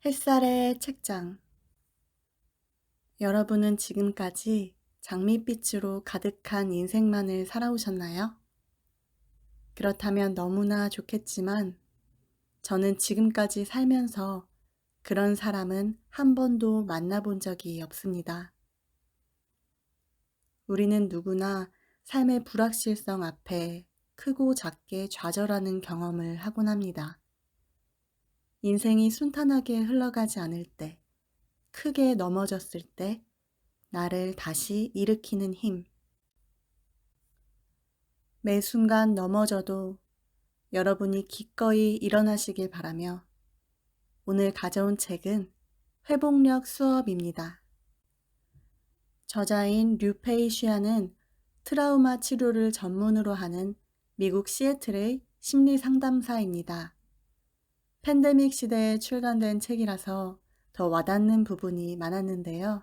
햇살의 책장. 여러분은 지금까지 장밋빛으로 가득한 인생만을 살아오셨나요? 그렇다면 너무나 좋겠지만 저는 지금까지 살면서 그런 사람은 한 번도 만나본 적이 없습니다. 우리는 누구나 삶의 불확실성 앞에 크고 작게 좌절하는 경험을 하곤 합니다. 인생이 순탄하게 흘러가지 않을 때, 크게 넘어졌을 때, 나를 다시 일으키는 힘. 매 순간 넘어져도 여러분이 기꺼이 일어나시길 바라며 오늘 가져온 책은 회복력 수업입니다. 저자인 류페이 쉬아는 트라우마 치료를 전문으로 하는 미국 시애틀의 심리 상담사입니다. 팬데믹 시대에 출간된 책이라서 더 와닿는 부분이 많았는데요.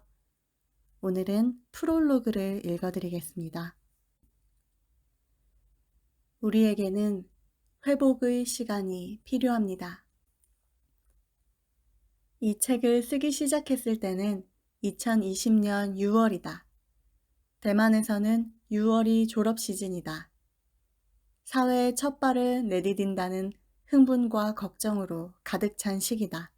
오늘은 프롤로그를 읽어드리겠습니다. 우리에게는 회복의 시간이 필요합니다. 이 책을 쓰기 시작했을 때는 2020년 6월이다. 대만에서는 6월이 졸업 시즌이다. 사회에 첫 발을 내디딘다는 흥분과 걱정으로 가득 찬 시기다.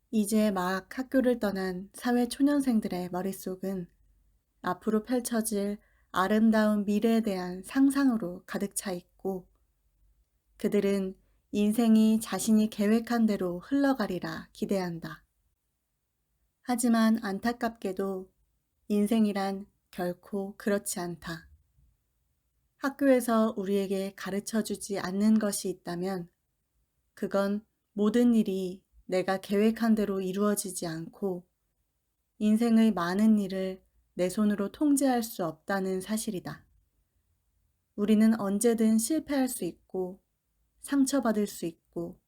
이제 막 학교를 떠난 사회 초년생들의 머릿속은 앞으로 펼쳐질 아름다운 미래에 대한 상상으로 가득 차 있고 그들은 인생이 자신이 계획한 대로 흘러가리라 기대한다. 하지만 안타깝게도 인생이란 결코 그렇지 않다. 학교에서 우리에게 가르쳐주지 않는 것이 있다면 그건 모든 일이 내가 계획한 대로 이루어지지 않고 인생의 많은 일을 내 손으로 통제할 수 없다는 사실이다. 우리는 언제든 실패할 수 있고 상처받을 수 있고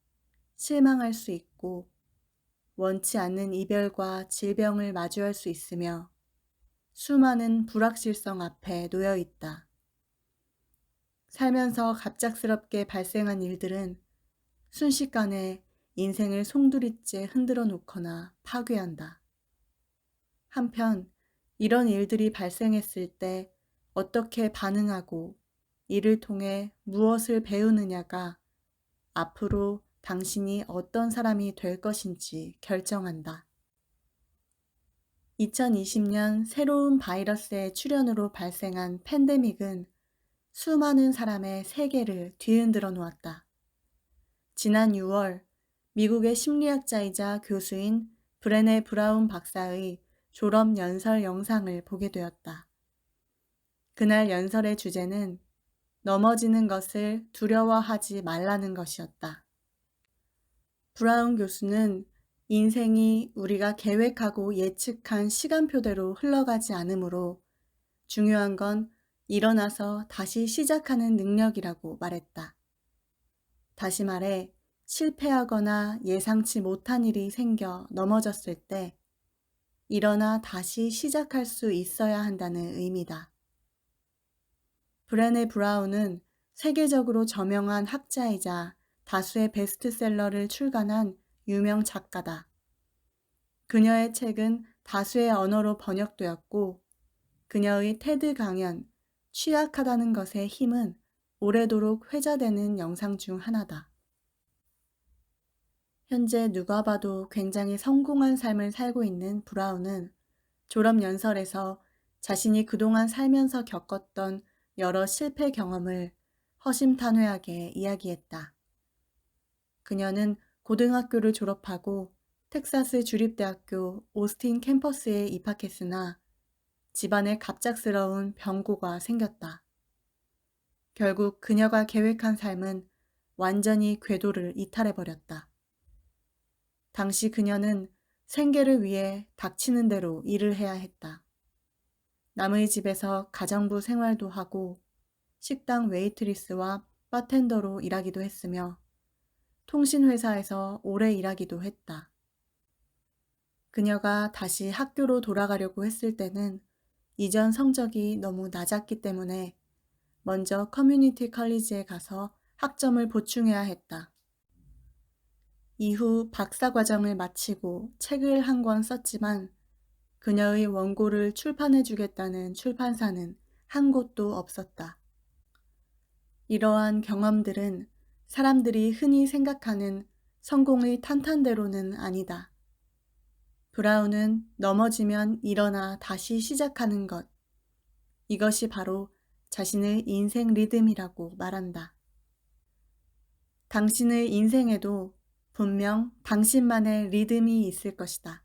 실망할 수 있고 원치 않는 이별과 질병을 마주할 수 있으며 수많은 불확실성 앞에 놓여 있다. 살면서 갑작스럽게 발생한 일들은 순식간에 인생을 송두리째 흔들어 놓거나 파괴한다. 한편 이런 일들이 발생했을 때 어떻게 반응하고 이를 통해 무엇을 배우느냐가 앞으로 당신이 어떤 사람이 될 것인지 결정한다. 2020년 새로운 바이러스의 출현으로 발생한 팬데믹은 수많은 사람의 세계를 뒤흔들어 놓았다. 지난 6월 미국의 심리학자이자 교수인 브레네 브라운 박사의 졸업 연설 영상을 보게 되었다. 그날 연설의 주제는 넘어지는 것을 두려워하지 말라는 것이었다. 브라운 교수는 인생이 우리가 계획하고 예측한 시간표대로 흘러가지 않으므로 중요한 건 일어나서 다시 시작하는 능력이라고 말했다. 다시 말해 실패하거나 예상치 못한 일이 생겨 넘어졌을 때 일어나 다시 시작할 수 있어야 한다는 의미다. 브레네 브라운은 세계적으로 저명한 학자이자 다수의 베스트셀러를 출간한 유명 작가다. 그녀의 책은 다수의 언어로 번역되었고 그녀의 테드 강연, 취약하다는 것의 힘은 오래도록 회자되는 영상 중 하나다. 현재 누가 봐도 굉장히 성공한 삶을 살고 있는 브라운은 졸업 연설에서 자신이 그동안 살면서 겪었던 여러 실패 경험을 허심탄회하게 이야기했다. 그녀는 고등학교를 졸업하고 텍사스 주립대학교 오스틴 캠퍼스에 입학했으나 집안에 갑작스러운 병고가 생겼다. 결국 그녀가 계획한 삶은 완전히 궤도를 이탈해버렸다. 당시 그녀는 생계를 위해 닥치는 대로 일을 해야 했다. 남의 집에서 가정부 생활도 하고 식당 웨이트리스와 바텐더로 일하기도 했으며 통신회사에서 오래 일하기도 했다. 그녀가 다시 학교로 돌아가려고 했을 때는 이전 성적이 너무 낮았기 때문에 먼저 커뮤니티 컬리지에 가서 학점을 보충해야 했다. 이후 박사과정을 마치고 책을 한 권 썼지만 그녀의 원고를 출판해주겠다는 출판사는 한 곳도 없었다. 이러한 경험들은 사람들이 흔히 생각하는 성공의 탄탄대로는 아니다. 브라운은 넘어지면 일어나 다시 시작하는 것, 이것이 바로 자신의 인생 리듬이라고 말한다. 당신의 인생에도 분명 당신만의 리듬이 있을 것이다.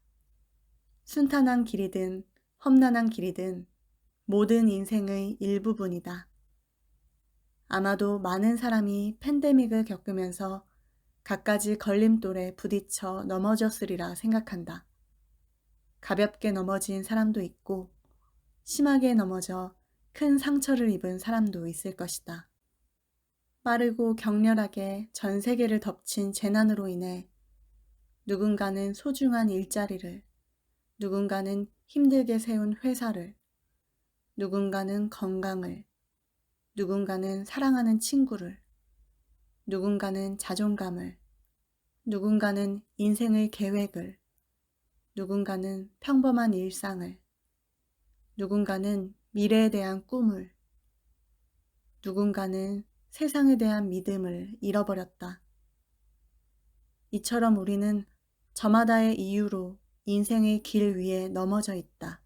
순탄한 길이든 험난한 길이든 모든 인생의 일부분이다. 아마도 많은 사람이 팬데믹을 겪으면서 갖가지 걸림돌에 부딪혀 넘어졌으리라 생각한다. 가볍게 넘어진 사람도 있고 심하게 넘어져 큰 상처를 입은 사람도 있을 것이다. 빠르고 격렬하게 전 세계를 덮친 재난으로 인해 누군가는 소중한 일자리를, 누군가는 힘들게 세운 회사를, 누군가는 건강을, 누군가는 사랑하는 친구를, 누군가는 자존감을, 누군가는 인생의 계획을, 누군가는 평범한 일상을, 누군가는 미래에 대한 꿈을, 누군가는 세상에 대한 믿음을 잃어버렸다. 이처럼 우리는 저마다의 이유로 인생의 길 위에 넘어져 있다.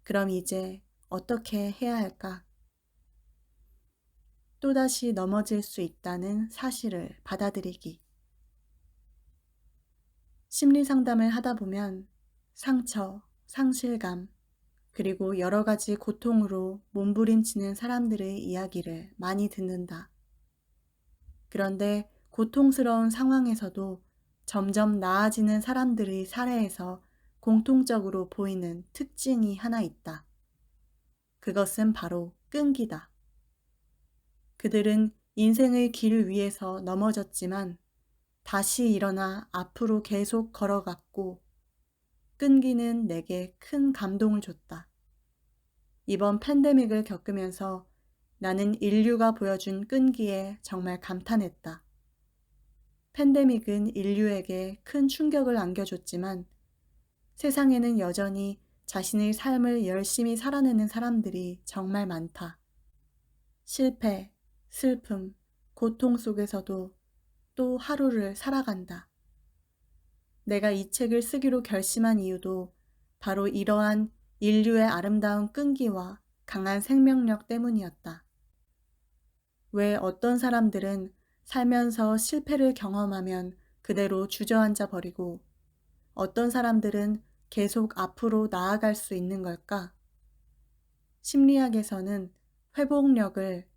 그럼 이제 어떻게 해야 할까? 또다시 넘어질 수 있다는 사실을 받아들이기. 심리 상담을 하다 보면 상처, 상실감, 그리고 여러 가지 고통으로 몸부림치는 사람들의 이야기를 많이 듣는다. 그런데 고통스러운 상황에서도 점점 나아지는 사람들의 사례에서 공통적으로 보이는 특징이 하나 있다. 그것은 바로 끈기다. 그들은 인생의 길 위에서 넘어졌지만 다시 일어나 앞으로 계속 걸어갔고 끈기는 내게 큰 감동을 줬다. 이번 팬데믹을 겪으면서 나는 인류가 보여준 끈기에 정말 감탄했다. 팬데믹은 인류에게 큰 충격을 안겨줬지만 세상에는 여전히 자신의 삶을 열심히 살아내는 사람들이 정말 많다. 실패, 슬픔, 고통 속에서도 또 하루를 살아간다. 내가 이 책을 쓰기로 결심한 이유도 바로 이러한 인류의 아름다운 끈기와 강한 생명력 때문이었다. 왜 어떤 사람들은 살면서 실패를 경험하면 그대로 주저앉아 버리고 어떤 사람들은 계속 앞으로 나아갈 수 있는 걸까? 심리학에서는 회복력을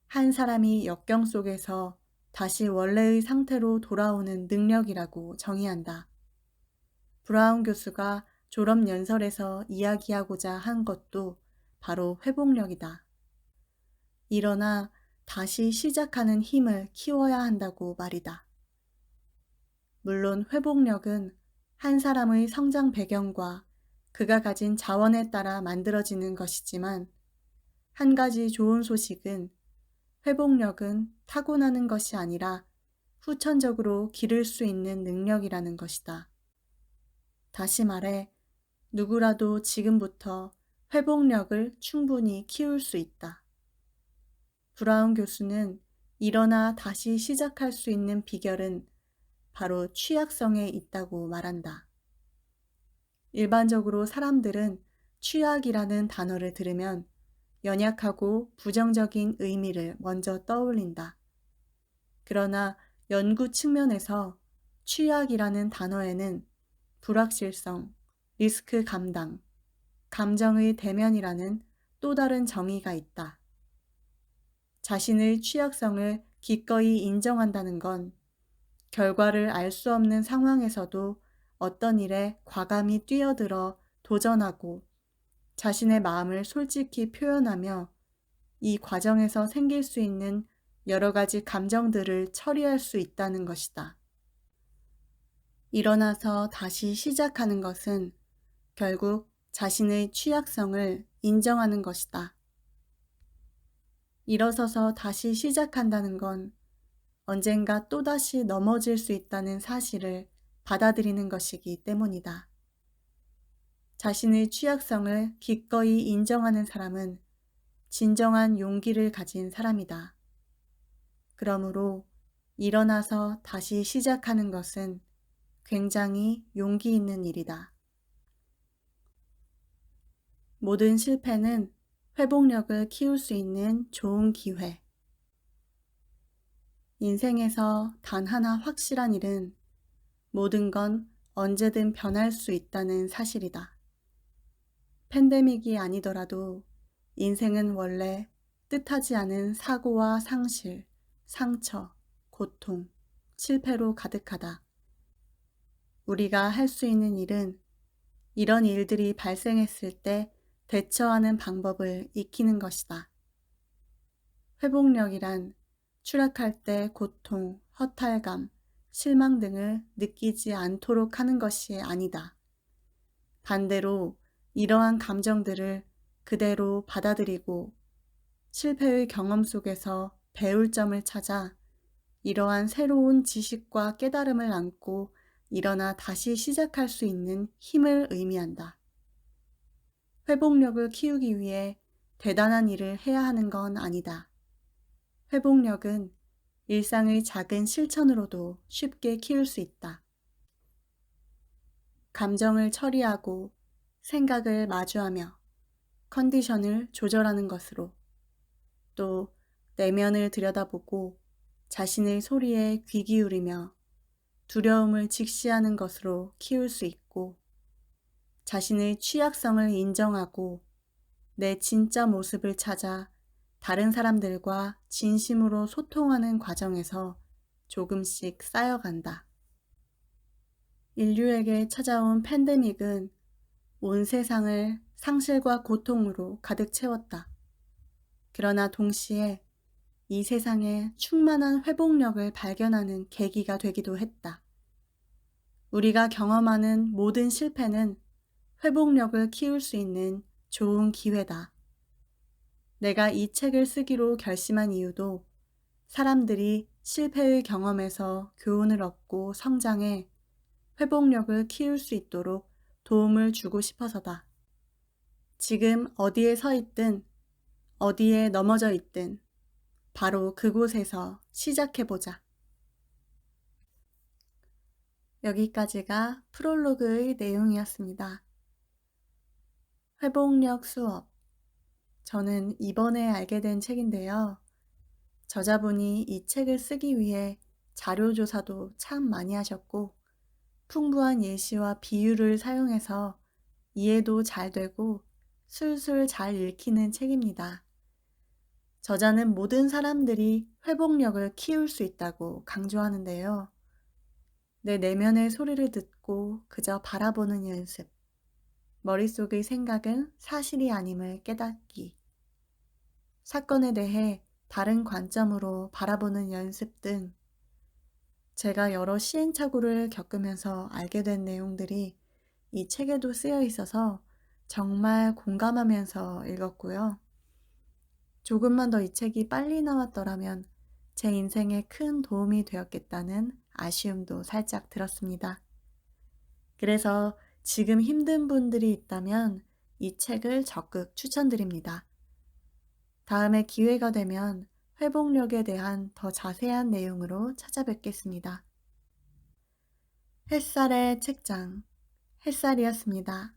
한 사람이 역경 속에서 다시 원래의 상태로 돌아오는 능력이라고 정의한다. 브라운 교수가 졸업 연설에서 이야기하고자 한 것도 바로 회복력이다. 일어나 다시 시작하는 힘을 키워야 한다고 말이다. 물론 회복력은 한 사람의 성장 배경과 그가 가진 자원에 따라 만들어지는 것이지만 한 가지 좋은 소식은 회복력은 타고나는 것이 아니라 후천적으로 기를 수 있는 능력이라는 것이다. 다시 말해 누구라도 지금부터 회복력을 충분히 키울 수 있다. 브라운 교수는 일어나 다시 시작할 수 있는 비결은 바로 취약성에 있다고 말한다. 일반적으로 사람들은 취약이라는 단어를 들으면 연약하고 부정적인 의미를 먼저 떠올린다. 그러나 연구 측면에서 취약이라는 단어에는 불확실성, 리스크 감당, 감정의 대면이라는 또 다른 정의가 있다. 자신의 취약성을 기꺼이 인정한다는 건 결과를 알 수 없는 상황에서도 어떤 일에 과감히 뛰어들어 도전하고 자신의 마음을 솔직히 표현하며 이 과정에서 생길 수 있는 여러 가지 감정들을 처리할 수 있다는 것이다. 일어나서 다시 시작하는 것은 결국 자신의 취약성을 인정하는 것이다. 일어서서 다시 시작한다는 건 언젠가 또다시 넘어질 수 있다는 사실을 받아들이는 것이기 때문이다. 자신의 취약성을 기꺼이 인정하는 사람은 진정한 용기를 가진 사람이다. 그러므로 일어나서 다시 시작하는 것은 굉장히 용기 있는 일이다. 모든 실패는 회복력을 키울 수 있는 좋은 기회. 인생에서 단 하나 확실한 일은 모든 건 언제든 변할 수 있다는 사실이다. 팬데믹이 아니더라도 인생은 원래 뜻하지 않은 사고와 상실, 상처, 고통, 실패로 가득하다. 우리가 할 수 있는 일은 이런 일들이 발생했을 때 대처하는 방법을 익히는 것이다. 회복력이란 추락할 때 고통, 허탈감, 실망 등을 느끼지 않도록 하는 것이 아니다. 반대로 이러한 감정들을 그대로 받아들이고 실패의 경험 속에서 배울 점을 찾아 이러한 새로운 지식과 깨달음을 안고 일어나 다시 시작할 수 있는 힘을 의미한다. 회복력을 키우기 위해 대단한 일을 해야 하는 건 아니다. 회복력은 일상의 작은 실천으로도 쉽게 키울 수 있다. 감정을 처리하고 생각을 마주하며 컨디션을 조절하는 것으로, 또 내면을 들여다보고 자신의 소리에 귀 기울이며 두려움을 직시하는 것으로 키울 수 있고, 자신의 취약성을 인정하고 내 진짜 모습을 찾아 다른 사람들과 진심으로 소통하는 과정에서 조금씩 쌓여간다. 인류에게 찾아온 팬데믹은 온 세상을 상실과 고통으로 가득 채웠다. 그러나 동시에 이 세상에 충만한 회복력을 발견하는 계기가 되기도 했다. 우리가 경험하는 모든 실패는 회복력을 키울 수 있는 좋은 기회다. 내가 이 책을 쓰기로 결심한 이유도 사람들이 실패의 경험에서 교훈을 얻고 성장해 회복력을 키울 수 있도록 도움을 주고 싶어서다. 지금 어디에 서 있든 어디에 넘어져 있든 바로 그곳에서 시작해보자. 여기까지가 프롤로그의 내용이었습니다. 회복력 수업. 저는 이번에 알게 된 책인데요. 저자분이 이 책을 쓰기 위해 자료조사도 참 많이 하셨고 풍부한 예시와 비유를 사용해서 이해도 잘 되고 술술 잘 읽히는 책입니다. 저자는 모든 사람들이 회복력을 키울 수 있다고 강조하는데요. 내 내면의 소리를 듣고 그저 바라보는 연습, 머릿속의 생각은 사실이 아님을 깨닫기, 사건에 대해 다른 관점으로 바라보는 연습 등 제가 여러 시행착오를 겪으면서 알게 된 내용들이 이 책에도 쓰여 있어서 정말 공감하면서 읽었고요. 조금만 더 이 책이 빨리 나왔더라면 제 인생에 큰 도움이 되었겠다는 아쉬움도 살짝 들었습니다. 그래서 지금 힘든 분들이 있다면 이 책을 적극 추천드립니다. 다음에 기회가 되면 회복력에 대한 더 자세한 내용으로 찾아뵙겠습니다. 햇살의 책장, 햇살이었습니다.